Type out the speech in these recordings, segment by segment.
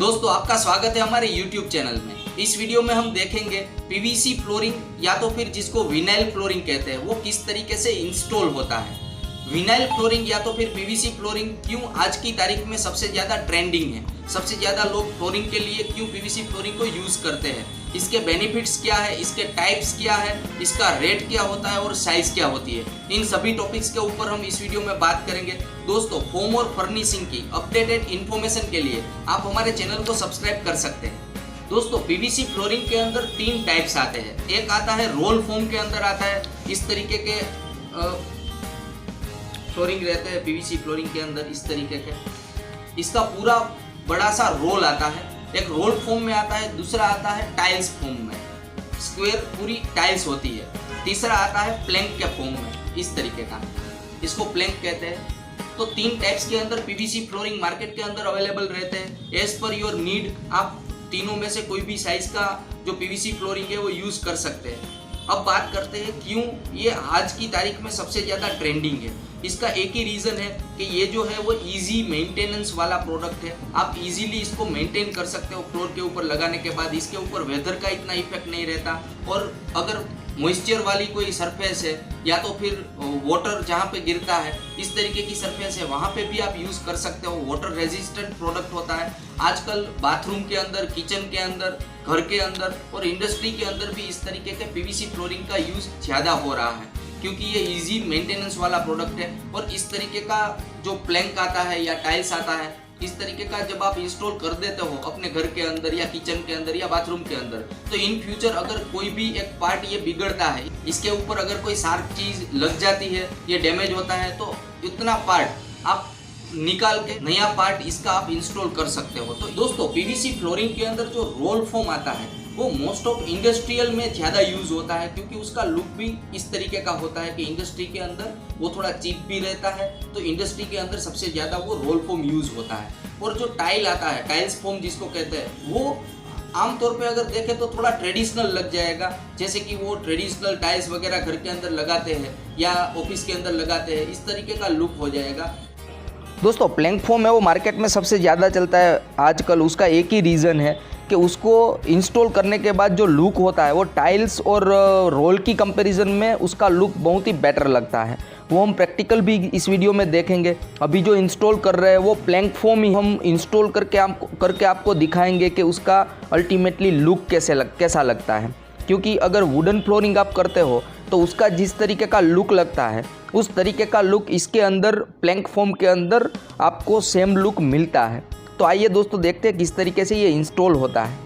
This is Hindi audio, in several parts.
दोस्तों आपका स्वागत है हमारे YouTube चैनल में। इस वीडियो में हम देखेंगे पीवीसी फ्लोरिंग या तो फिर जिसको विनाइल फ्लोरिंग कहते हैं वो किस तरीके से इंस्टॉल होता है। विनाइल फ्लोरिंग या तो फिर पीवीसी फ्लोरिंग क्यों आज की तारीख में सबसे ज़्यादा ट्रेंडिंग है, सबसे ज़्यादा लोग फ्लोरिंग के लिए क्यों पीवीसी फ्लोरिंग को यूज़ करते हैं, इसके बेनिफिट्स क्या है, इसके टाइप्स क्या है, इसका रेट क्या होता है और साइज़ क्या होती है, इन सभी टॉपिक्स के ऊपर हम इस वीडियो में बात करेंगे। दोस्तों फोम और फर्निशिंग की अपडेटेड इन्फॉर्मेशन के लिए आप हमारे चैनल को सब्सक्राइब कर सकते हैं। दोस्तों पीवीसी फ्लोरिंग के अंदर 3 टाइप्स आते हैं। एक आता है रोल फोम के अंदर आता है, इस तरीके के फ्लोरिंग रहते हैं पीवीसी फ्लोरिंग के अंदर इस तरीके के, इसका पूरा बड़ा सा रोल आता है। एक रोल फोम में आता है, दूसरा आता है टाइल्स फोम में, स्क्वायर पूरी टाइल्स होती है, तीसरा आता है प्लैंक के फोम में इस तरीके का, इसको प्लैंक कहते हैं। तो 3 टाइप्स के अंदर पीवीसी फ्लोरिंग मार्केट के अंदर अवेलेबल रहते हैं। एज पर योर नीड आप तीनों में से कोई भी साइज का जो पीवीसी फ्लोरिंग है वो यूज कर सकते हैं। अब बात करते हैं क्यों ये आज की तारीख में सबसे ज़्यादा ट्रेंडिंग है। इसका एक ही रीज़न है कि ये जो है वो इजी मेंटेनेंस वाला प्रोडक्ट है। आप इजीली इसको मेंटेन कर सकते हो फ्लोर के ऊपर लगाने के बाद। इसके ऊपर वेदर का इतना इफेक्ट नहीं रहता, और अगर मॉइस्चर वाली कोई सरफेस है या तो फिर वाटर जहाँ पे गिरता है इस तरीके की सरफेस है वहाँ पे भी आप यूज़ कर सकते हो। वाटर रेजिस्टेंट प्रोडक्ट होता है। आजकल बाथरूम के अंदर, किचन के अंदर, घर के अंदर और इंडस्ट्री के अंदर भी इस तरीके के पीवीसी फ्लोरिंग का यूज़ ज़्यादा हो रहा है क्योंकि ये इजी मेंटेनेंस वाला प्रोडक्ट है। और इस तरीके का जो प्लैंक आता है या टाइल्स आता है, इस तरीके का जब आप इंस्टॉल कर देते हो अपने घर के अंदर या किचन के अंदर या बाथरूम के अंदर, तो इन फ्यूचर अगर कोई भी एक पार्ट ये बिगड़ता है, इसके ऊपर अगर कोई शार्प चीज़ लग जाती है, ये डैमेज होता है, तो इतना पार्ट आप निकाल के नया पार्ट इसका आप इंस्टॉल कर सकते हो। तो दोस्तों पीवीसी फ्लोरिंग के अंदर जो रोल फोम आता है वो मोस्ट ऑफ इंडस्ट्रियल में ज़्यादा यूज़ होता है क्योंकि उसका लुक भी इस तरीके का होता है कि इंडस्ट्री के अंदर वो थोड़ा चीप भी रहता है। तो इंडस्ट्री के अंदर सबसे ज़्यादा वो रोल फोम यूज़ होता है। और जो टाइल आता है, टाइल्स फोम जिसको कहते हैं, वो आमतौर पे अगर देखें तो थोड़ा ट्रेडिशनल लग जाएगा, जैसे कि वो ट्रेडिशनल टाइल्स वगैरह घर के अंदर लगाते हैं या ऑफिस के अंदर लगाते हैं, इस तरीके का लुक हो जाएगा। दोस्तों प्लैंक फोम है वो मार्केट में सबसे ज़्यादा चलता है आजकल। उसका एक ही रीज़न है कि उसको इंस्टॉल करने के बाद जो लुक होता है वो टाइल्स और रोल की कंपैरिजन में उसका लुक बहुत ही बेटर लगता है। वो हम प्रैक्टिकल भी इस वीडियो में देखेंगे। अभी जो इंस्टॉल कर रहे हैं वो प्लैंक फोम ही हम इंस्टॉल करके आपको दिखाएंगे कि उसका अल्टीमेटली लुक कैसा लगता है। क्योंकि अगर वुडन फ्लोरिंग आप करते हो तो उसका जिस तरीके का लुक लगता है उस तरीके का लुक इसके अंदर प्लैंक फोम के अंदर आपको सेम लुक मिलता है। तो आइए दोस्तों देखते हैं किस तरीके से ये इंस्टॉल होता है।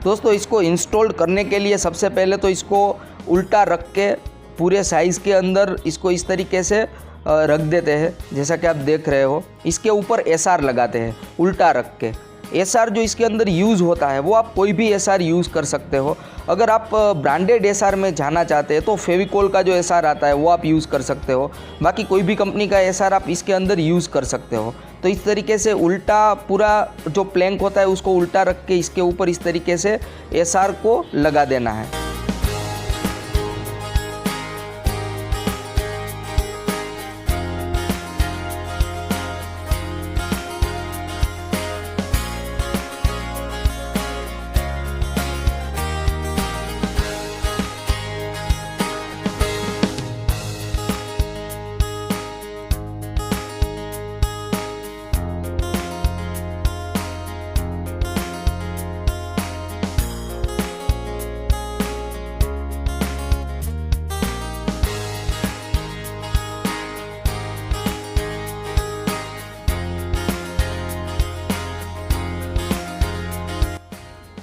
दोस्तों इसको इंस्टॉल करने के लिए सबसे पहले तो इसको उल्टा रख के पूरे साइज़ के अंदर इसको इस तरीके से रख देते हैं, जैसा कि आप देख रहे हो। इसके ऊपर एसआर लगाते हैं उल्टा रख के। एसआर जो इसके अंदर यूज़ होता है वो आप कोई भी एसआर यूज़ कर सकते हो। अगर आप ब्रांडेड एसआर में जाना चाहते हैं तो फेविकोल का जो एसआर आता है वो आप यूज़ कर सकते हो। बाकी कोई भी कंपनी का एसआर आप इसके अंदर यूज़ कर सकते हो। तो इस तरीके से उल्टा पूरा जो प्लैंक होता है उसको उल्टा रख के इसके ऊपर इस तरीके से एसआर को लगा देना है।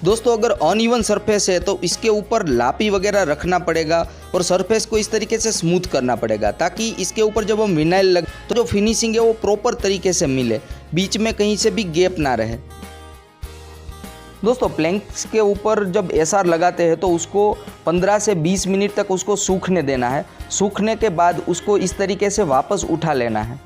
दोस्तों अगर अनइवन सरफेस है तो इसके ऊपर लापी वगैरह रखना पड़ेगा और सरफेस को इस तरीके से स्मूथ करना पड़ेगा ताकि इसके ऊपर जब हम विनाइल लग तो जो फिनिशिंग है वो प्रॉपर तरीके से मिले, बीच में कहीं से भी गैप ना रहे। दोस्तों प्लैंक्स के ऊपर जब एसआर लगाते हैं तो उसको 15 से 20 मिनट तक उसको सूखने देना है। सूखने के बाद उसको इस तरीके से वापस उठा लेना है।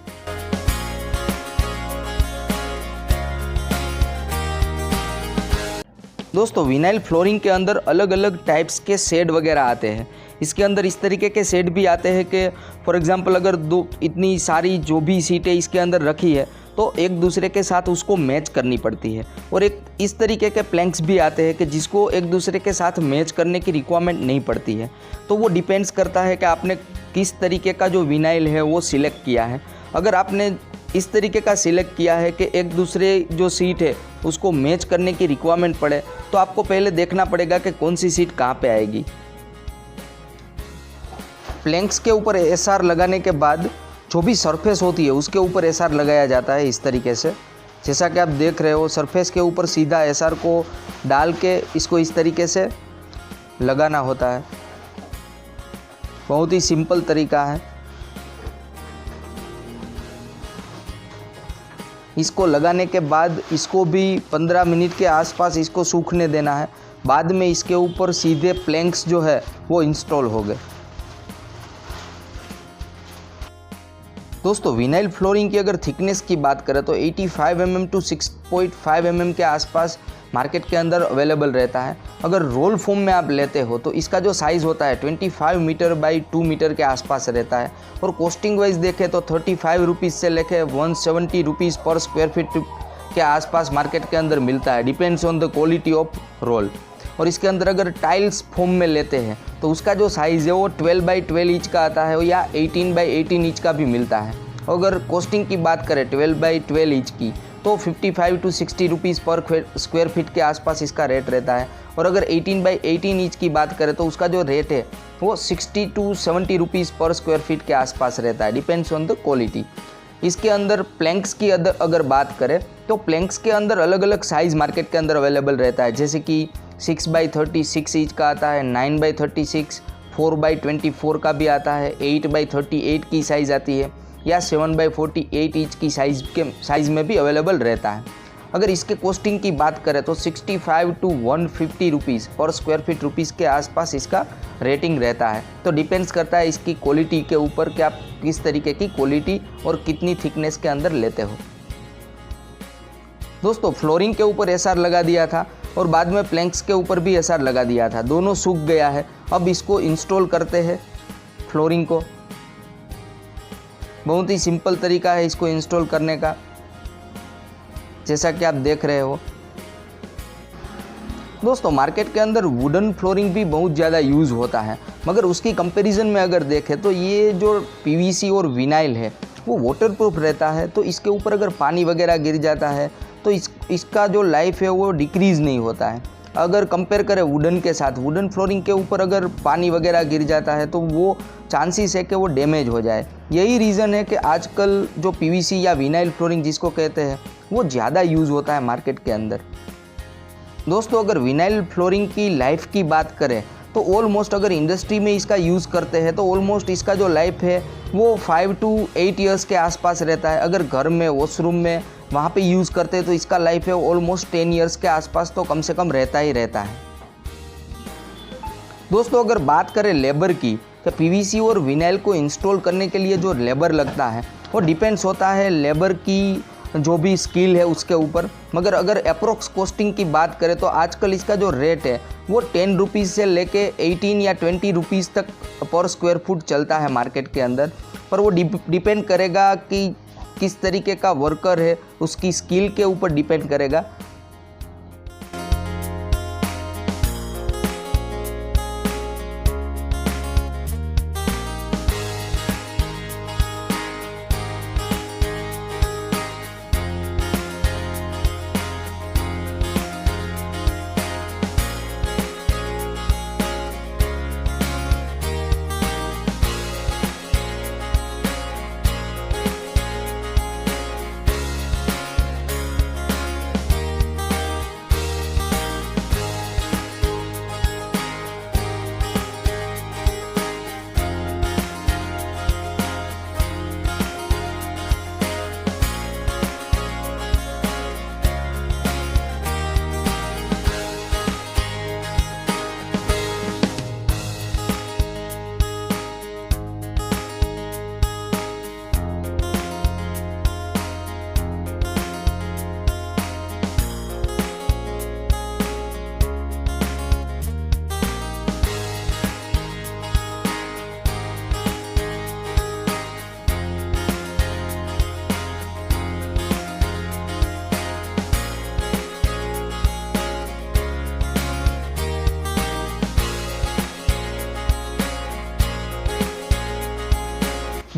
दोस्तों विनाइल फ्लोरिंग के अंदर अलग अलग टाइप्स के शेड वगैरह आते हैं। इसके अंदर इस तरीके के शेड भी आते हैं कि फॉर एग्जांपल अगर इतनी सारी जो भी सीटें इसके अंदर रखी है तो एक दूसरे के साथ उसको मैच करनी पड़ती है। और एक इस तरीके के प्लैंक्स भी आते हैं कि जिसको एक दूसरे के साथ मैच करने की रिक्वायरमेंट नहीं पड़ती है। तो वो डिपेंड्स करता है कि आपने किस तरीके का जो विनाइल है वो सिलेक्ट किया है। अगर आपने इस तरीके का सिलेक्ट किया है कि एक दूसरे जो सीट है उसको मैच करने की रिक्वायरमेंट पड़े, तो आपको पहले देखना पड़ेगा कि कौन सी सीट कहाँ पे आएगी। प्लैंक्स के ऊपर एसआर लगाने के बाद जो भी सरफेस होती है उसके ऊपर एसआर लगाया जाता है इस तरीके से। जैसा कि आप देख रहे हो, सरफेस के ऊपर सीधा एसआर को डाल के इसको इस तरीके से लगाना होता है। बहुत ही सिंपल तरीका है। इसको लगाने के बाद इसको भी 15 मिनट के आसपास इसको सूखने देना है। बाद में इसके ऊपर सीधे प्लैंक्स जो है वो इंस्टॉल हो गए। दोस्तों, विनाइल फ्लोरिंग की अगर थिकनेस की बात करें तो 85 mm टू 6.5 mm के आसपास मार्केट के अंदर अवेलेबल रहता है। अगर रोल फोम में आप लेते हो तो इसका जो साइज़ होता है 25 मीटर बाई 2 मीटर के आसपास रहता है। और कॉस्टिंग वाइज देखें तो 35 रुपीज़ से लेके 170 रुपीज़ पर स्क्वायर फीट के आसपास मार्केट के अंदर मिलता है, depends on the quality of role. और इसके अंदर अगर टाइल्स फोम में लेते हैं तो उसका जो साइज़ है वो 12 बाई 12 इंच का आता है या 18 बाई 18 इंच का भी मिलता है। अगर कॉस्टिंग की बात करें 12 बाई 12 इंच की तो 55 टू 60 रुपीज़ पर स्क्वायर फीट के आसपास इसका रेट रहता है। और अगर 18 बाई 18 इंच की बात करें तो उसका जो रेट है वो 60 टू 70 रुपीज़ पर स्क्वायर फीट के आसपास रहता है, डिपेंड्स ऑन द क्वालिटी। इसके अंदर प्लैंक्स की अगर बात करें तो प्लैंक्स के अंदर अलग अलग साइज़ मार्केट के अंदर अवेलेबल रहता है। जैसे कि 6 बाई 36 इंच का आता है, 9 बाई 36, 4 बाई 24 का भी आता है, 8 बाई 38 की साइज़ आती है या 7 बाई 48 इंच की साइज़ में भी अवेलेबल रहता है। अगर इसके कॉस्टिंग की बात करें तो 65 टू 150 रुपीज़ पर स्क्वायर फीट रुपीज़ के आसपास इसका रेटिंग रहता है। तो डिपेंड्स करता है इसकी क्वालिटी के ऊपर कि आप किस तरीके की क्वालिटी और कितनी थिकनेस के अंदर लेते हो। दोस्तों, फ्लोरिंग के ऊपर एसआर लगा दिया था और बाद में प्लैंक्स के ऊपर भी एसआर लगा दिया था, दोनों सूख गया है। अब इसको इंस्टॉल करते हैं फ्लोरिंग को। बहुत ही सिंपल तरीका है इसको इंस्टॉल करने का, जैसा कि आप देख रहे हो। दोस्तों, मार्केट के अंदर वुडन फ्लोरिंग भी बहुत ज़्यादा यूज़ होता है, मगर उसकी कंपैरिजन में अगर देखें तो ये जो पीवीसी और विनाइल है वो वाटरप्रूफ रहता है। तो इसके ऊपर अगर पानी वगैरह गिर जाता है तो इसका जो लाइफ है वो डिक्रीज़ नहीं होता है। अगर कंपेयर करें वुडन के साथ, वुडन फ्लोरिंग के ऊपर अगर पानी वगैरह गिर जाता है तो वो चांसेस है कि वो डैमेज हो जाए। यही रीज़न है कि आजकल जो पीवीसी या विनाइल फ्लोरिंग जिसको कहते हैं वो ज़्यादा यूज़ होता है मार्केट के अंदर। दोस्तों, अगर विनाइल फ्लोरिंग की लाइफ की बात करें तो ऑलमोस्ट अगर इंडस्ट्री में इसका यूज़ करते हैं तो ऑलमोस्ट इसका जो लाइफ है वो 5 टू 8 ईयर्स के आसपास रहता है। अगर घर में, वॉशरूम में, वहाँ पे यूज़ करते हैं तो इसका लाइफ है ऑलमोस्ट 10 ईयर्स के आसपास तो कम से कम रहता ही रहता है। दोस्तों, अगर बात करें लेबर की तो पीवीसी और विनाइल को इंस्टॉल करने के लिए जो लेबर लगता है वो डिपेंड्स होता है लेबर की जो भी स्किल है उसके ऊपर। मगर अगर अप्रोक्स कॉस्टिंग की बात करें तो आजकल इसका जो रेट है वो 10 रुपीज़ से लेके 18 या 20 रुपीज़ तक पर स्क्वायर फुट चलता है मार्केट के अंदर। पर वो डिपेंड करेगा कि किस तरीके का वर्कर है, उसकी स्किल के ऊपर डिपेंड करेगा।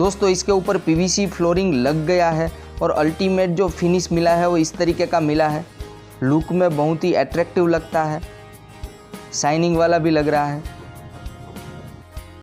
दोस्तों इसके ऊपर पीवीसी फ्लोरिंग लग गया है और अल्टीमेट जो फिनिश मिला है वो इस तरीके का मिला है। लुक में बहुत ही अट्रैक्टिव लगता है, शाइनिंग वाला भी लग रहा है।